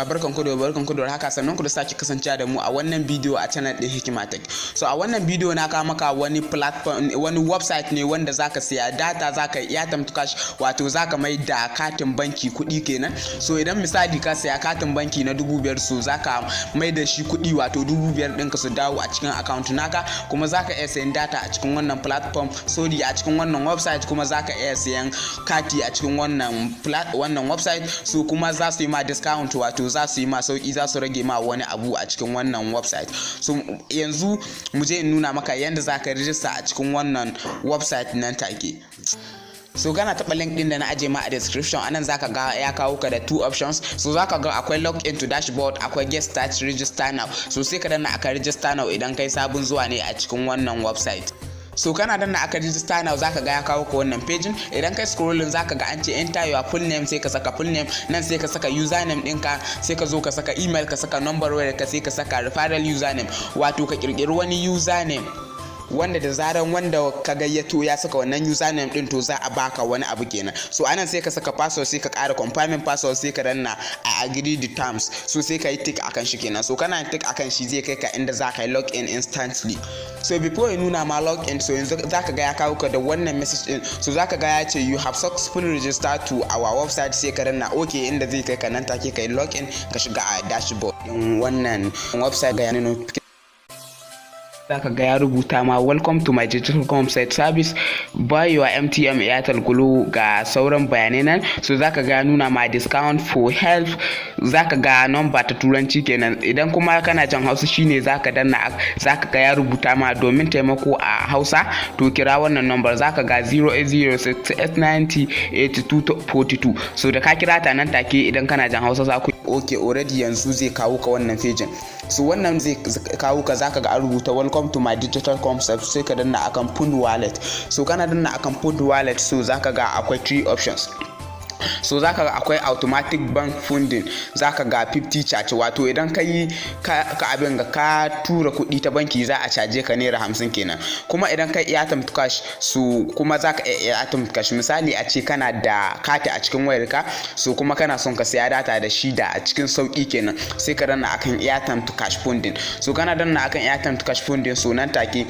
barkanku da haka, sannan ku da sake kasancewa da mu a wannan bidiyo a channel din Hikima Tech. So a wannan bidiyo na kawo maka wani platform, wani website ne wanda zaka siya data, zaka iya to cash, wato zaka mai da katin banki kuɗi kenan. So idan misali ka siya katin banki na 5,000, so zaka mai da shi kuɗi wato 5,000 ɗinka su dawo a cikin account naka, kuma zaka iya sayan data a cikin wannan platform, sorry a cikin wannan website, kuma zaka iya sayan kati a cikin wannan website. So kuma za su yi ma discount, wato za su yi ma sauki, za su rage ma wani abu a cikin wannan website. So yanzu mu je in nuna maka yanda zaka register a cikin wannan website nan take. So kana taba link din da na aje ma a description, anan zaka ga ya kawo ka da two options. So zaka ga akwai log into dashboard, akwai get start register now. So sai ka danna aka register now idan kai sabon zuwa ne a cikin wannan website. So kana danna aka register now, zaka ga ya kawo ka wannan page. Idan kai scrolling zaka ga an ce enter your full name, sai ka saka full name, nan sai ka saka username ɗinka, sai ka zo ka saka email, ka saka number wayar ka, sai ka saka referral username, wato ka kirkiri wani username wanda da zaran wanda ka gayyato ya saka wannan username din, to za a baka wani abu kenan. So anan sai ka saka password, sai ka ƙara confirming password, sai ka danna I agree the terms. So sai ka yi tick akan shi kenan. So kana tick akan shi zai kai ka inda za ka yi log in instantly. So before you nuna ma log in, so yanzu zaka ga ya kawo ka da wannan message din. So zaka ga ya ce you have successfully registered to our website, sai ka danna okay, inda zai kai ka nan take ka yi log in, ka shiga a dashboard din wannan website ga yana notification. Zaka ga ya rubuta ma welcome to my digital comsite service, buy your MTM Airtel Glo, ga sauran bayanai nan. So zaka ga nuna ma discount for help, zaka ga number ta turanci kenan. Idan kuma kana jan Hausa shine zaka danna, zaka ga ya rubuta ma domin taimako a Hausa to kira wannan number, zaka ga 08068908242. So da ka kira ta nan take, idan kana jan Hausa za ku okay already yanzu zai kawo ka wannan page. So wannan zai kawo ka, zaka ga an rubuta welcome to my digital concept, sai ka danna akan Pund wallet. So kana danna akan Pund wallet, so zaka ga akwai 3 options. So zaka ga akwai automatic bank funding, zaka ga 50 charge, wato idan ka yi ka abin ga ka tura kuɗi ta banki za a caje ka naira 50 kenan. Kuma idan ka iya to cash, so kuma zaka iya to cash, misali a ce kana da kati a cikin wayarka, so kuma kana son ka siya data da shi da a cikin sauki kenan, sai ka danna akan airtime to cash funding. So kana danna akan airtime to cash funding, so nan take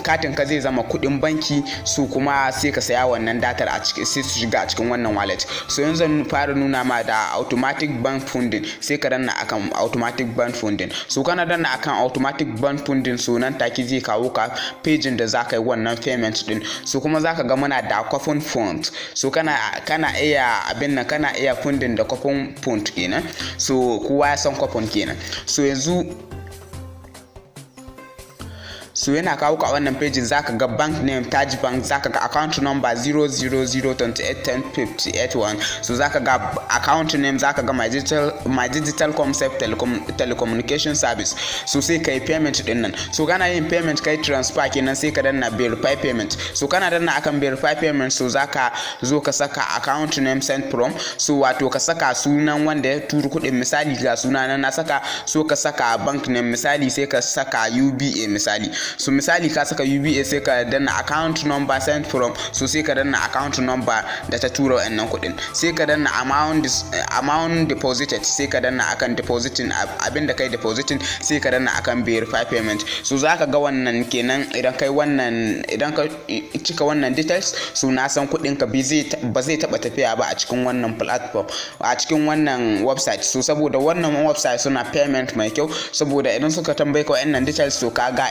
katin ka zai zama kuɗin banki, so kuma sai ka saya wannan datar a cikin, sai su shiga a cikin wannan wallet. So yanzu zan fara nuna ma da automatic bank funding, sai ka danna akan automatic bank funding. So kana danna akan automatic bank funding, so nan take zai kawo ka page da zaka yi wannan payment din. So kuma zaka ga muna da coupon fund, so kana iya abin nan, kana iya funding da coupon fund kenan. So kowa ya san coupon kenan. So yanzu so yana kawo ka wannan page, zaka ga bank name Taj Bank, zaka ga account number 00028105081. So zaka ga account name, zaka ga my digital concept telecommunication service. So sai kai payment din nan. So kana yin payment kai transfer kenan, sai ka danna verify payment. So kana danna akan verify payment, so zaka zo ka saka account name sent from, so wato ka saka sunan wanda ya turu kuɗin, misali ga sunan na saka, so ka saka bank name, misali sai ka saka UBA misali. So misali ka saka UBA, sai ka danna account number sent from, so sai ka danna account number da ta tura wannan kuɗin, sai ka danna amount deposited, sai ka danna akan depositing abinda kai depositing, sai ka danna akan verify payment. So zaka ga wannan kenan, idan ka cika wannan details, so na san kuɗin ka ba zai taba tafiya ba a cikin wannan platform, a cikin wannan website. So saboda wannan website suna payment mai kyau, saboda idan suka tambaye ka wannan details, so kaga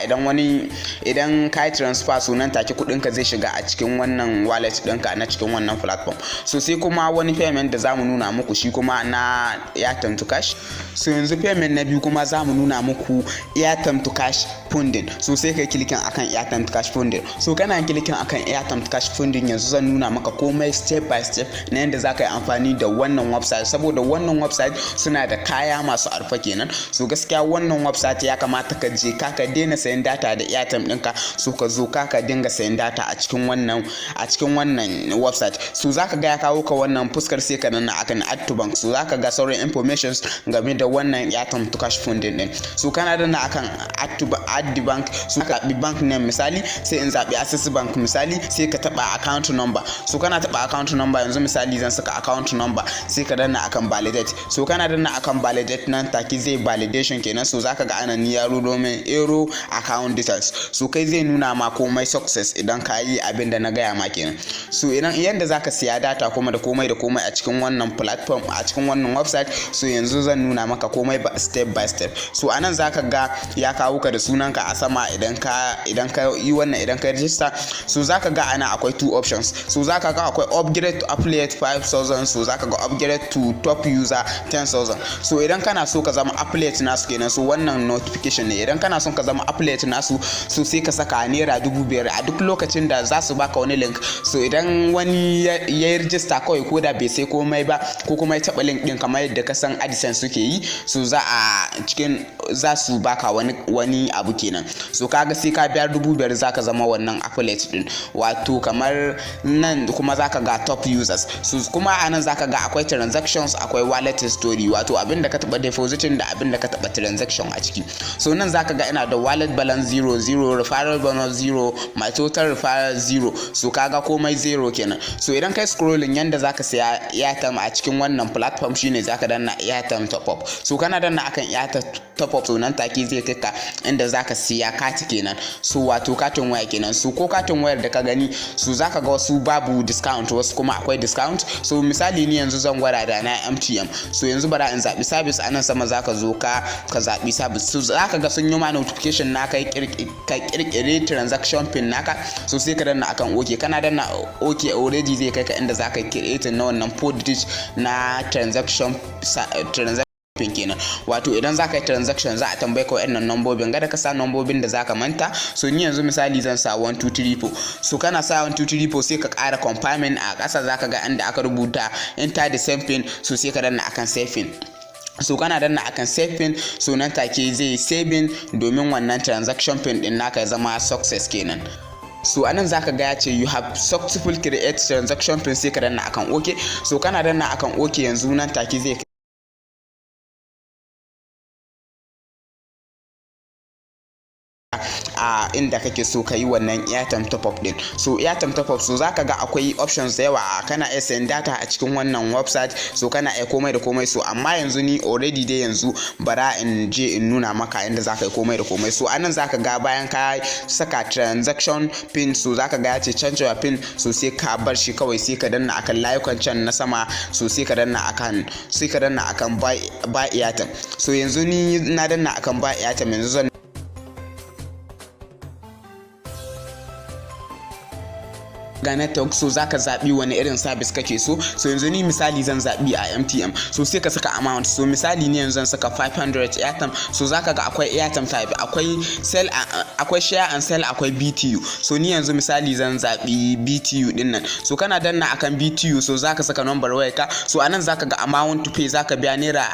idan ka yi transfer, sunan take kudin ka zai shiga a cikin wannan wallet ɗinka na cikin wannan platform. So sai kuma wani payment da zamu nuna muku shi kuma na airtime to cash. So yanzu payment na biyu kuma zamu nuna muku airtime to cash funding. So sai kai clicking akan airtime to cash funding. So kana clicking akan airtime to cash funding, yanzu zan nuna maka komai step by step na yanda zaka yi amfani da wannan website, saboda wannan website suna da kaya masu arfa kenan. So gaskiya wannan website ya kamata ka je ka daina sayan data da airtime ɗinka so ka zo ka dinga sayan data a cikin wannan website. So zaka ga ya kawo ka wannan fuskar sai ka danna akan add to bank. So zaka ga sauran informations game da wannan airtime to cash funding din. So kana danna akan add the bank, so ka zabi bank name misali sai in zabi access bank misali, sai ka taba account number. So kana taba account number yanzu misali zan saka account number sai ka danna akan validate. So kana danna akan validate nan take zai validation kenan. So zaka ga ana ni yaro domin euro account details. So kai zai nuna ma komai success idan ka yi abin da na gaya ma kenan. So idan yanda zaka siya data kuma da komai a cikin wannan platform, a cikin wannan website, so yanzu zan nuna maka komai step by step. So anan zaka ga ya kawo ka da sunanka a sama idan ka yi wannan, idan ka register. So zaka ga ana akwai two options. So zaka ga akwai upgrade to affiliate 5,000, so zaka ga upgrade to top user 10,000. So idan kana so ka zama affiliate nasu kenan, so wannan notification ne. Idan kana son ka zama affiliate nasu, so sai ka saka naira 5,000 a duk lokacin da za su baka wani link. So idan wani ya register kawai ko da bai sai komai ba ko kuma ya taba link din kamar yadda ka san AdSense suke yi, so za su baka wani abu kenan. So kaga sai ka biya 5,000 zaka zama wannan affiliate din. Wato kamar nan kuma zaka ga top users. So kuma anan zaka ga akwai transactions, akwai wallet history, wato abinda ka taba depositing da abinda ka taba transaction a ciki. So nan zaka ga ina da wallet balance 0, referral bonus 0, my total referral 0. So kaga komai 0 kenan. So idan kai scrolling yanda zaka siya airtime a cikin wannan platform shine zaka danna airtime top up. So kana danna akan airtime top up, so nan take zai kai ka inda zaka siya kati kenan. So wato katin waya kenan. So ko katin wayar da ka gani, so zaka ga wasu babu discount, wasu kuma akwai discount. So misali ni yanzu zan gwada da na MTM. So yanzu bara in zabi service, anan sama zaka zo ka zabi service. So zaka ga sun yi ma notification na kai kirkire transaction pin naka. So sai ka danna akan OK. Kana danna OK already zai kai ka inda zaka create na wannan 4 digit na transaction pin kenan. Wato idan zaka yi transaction za a tambaye ka wayannan nambobin, ga da ka sa nambobin da zaka manta. So ni yanzu misali zan sa 1234. So kana sa 1234 sai ka ƙara confirming a ƙasa zaka ga inda aka rubuta enter the same pin. So sai ka danna akan save pin. So kana danna akan save pin, so nan take zai saving domin wannan transaction pin din naka ya zama success kenan. So anan zaka ga ya ce you have successfully create transaction pin, sai ka danna akan OK. So kana danna akan OK yanzu nan take zai a inda kake so ka yi wannan airtime top up din. So airtime top up, so zaka ga akwai options da yawa. Kana iya sayan data a cikin wannan website, so kana iya komai da komai. So amma yanzu ni already dai yanzu bara in je in nuna maka inda zaka yi komai da komai. So anan zaka ga bayan ka saka transaction pin, so zaka ga ya ce change your pin. So sai ka bar shi kawai, sai ka danna akan layukan can na sama. So sai ka danna akan buy airtime. So yanzu ni na danna akan buy airtime. Yanzu zan ga network, so zaka zabi wani irin service kake so. So yanzu ni misali zan zabi a MTM. So sai ka saka amount. So misali ni yanzu zan saka 500 airtime. So zaka ga akwai airtime type, akwai sell, akwai share and sell, akwai BTU. So ni yanzu misali zan zabi BTU din nan. So kana danna akan BTU, so zaka saka number wayarka. So anan zaka ga amount to pay, zaka biya naira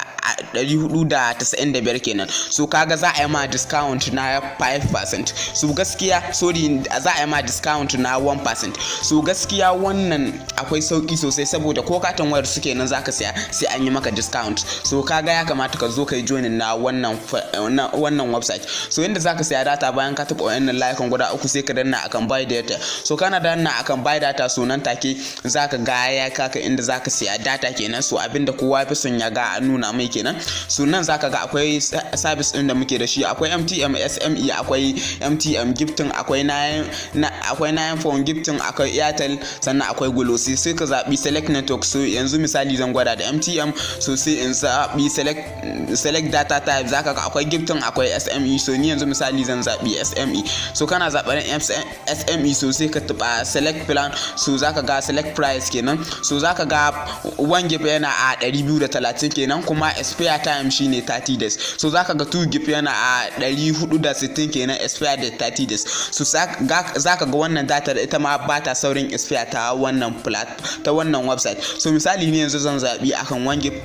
495 kenan. So kaga za a yi ma discount na 5%. So gaskiya sorry, za a yi ma discount na 1%. So gaskiya wannan akwai sauki sosai, saboda ko katon wayar suke nan zaka siya sai an yi maka discount. So kaga ya kamata ka zo kai join na wannan website. So inda zaka siya data bayan ka taba wannan layukan guda uku, sai ka danna akan buy data. So kana danna akan buy data, so nan take zaka ga ya kaka inda zaka siya data kenan. So abinda kowa fi son ya ga an nuna mai kenan. So nan zaka ga akwai service din da muke da shi. Akwai MTM SME, akwai MTM gifting, akwai 9 phone gifting, akwai Airtel, sannan akwai Glo. Sai ka zabi select network. So yanzu misali zan gwada da MTM. So sai in zabi select data type. Zaka ga akwai gifting, akwai SME. So ni yanzu misali zan zabi SME. So kana zaɓar SME, so sai ka taba select plan. So zaka ga select price kenan. So zaka ga 1 gig yana a 230 kenan, kuma expire time shine 30 days. So zaka ga 2 gig yana a 460 kenan, expire da 30 days. So zaka ga wannan data ita ma ba ta saurin expire ta wannan website. So misali ni yanzu zan zabi akan 1 gig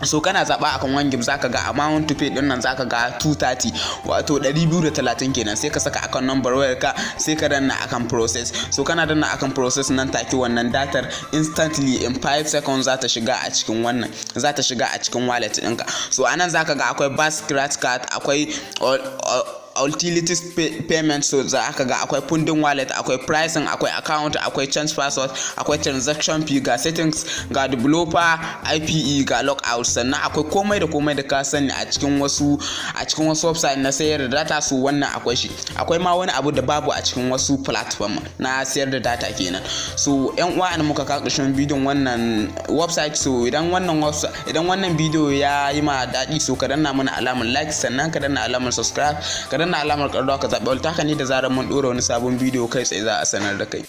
so kana zaba akan 1 gig zaka ga amount to pay din nan zaka ga 230 wato 230 kenan. Sai ka saka akan number wayar ka, sai ka danna akan process. So kana danna akan process nan take wannan datar instantly in 5 seconds za ta shiga a cikin wallet ɗinka. So anan zaka ga akwai bus scratch card, akwai utilities payment, so za ka ga akwai funding wallet, akwai pricing, akwai account, akwai change password, akwai transaction fee, ga settings, ga developer IPE, ga logout, sannan akwai komai da komai da ka sani a cikin wasu website na sayar da data. So wannan akwai shi. Akwai ma wani abu da babu a cikin wasu platform na sayar da data kenan. So yan uwa an muka ka ƙarshen bidiyon wannan website. So idan wannan bidiyo ya yi ma daɗi, so ka danna mana alamar like, sannan ka danna alamar subscribe, ka danna alamar ƙararrawa, ka zaɓi wata haka ne da zarar mun ɗora wani sabon bidiyo kai tsaye za a sanar da kai.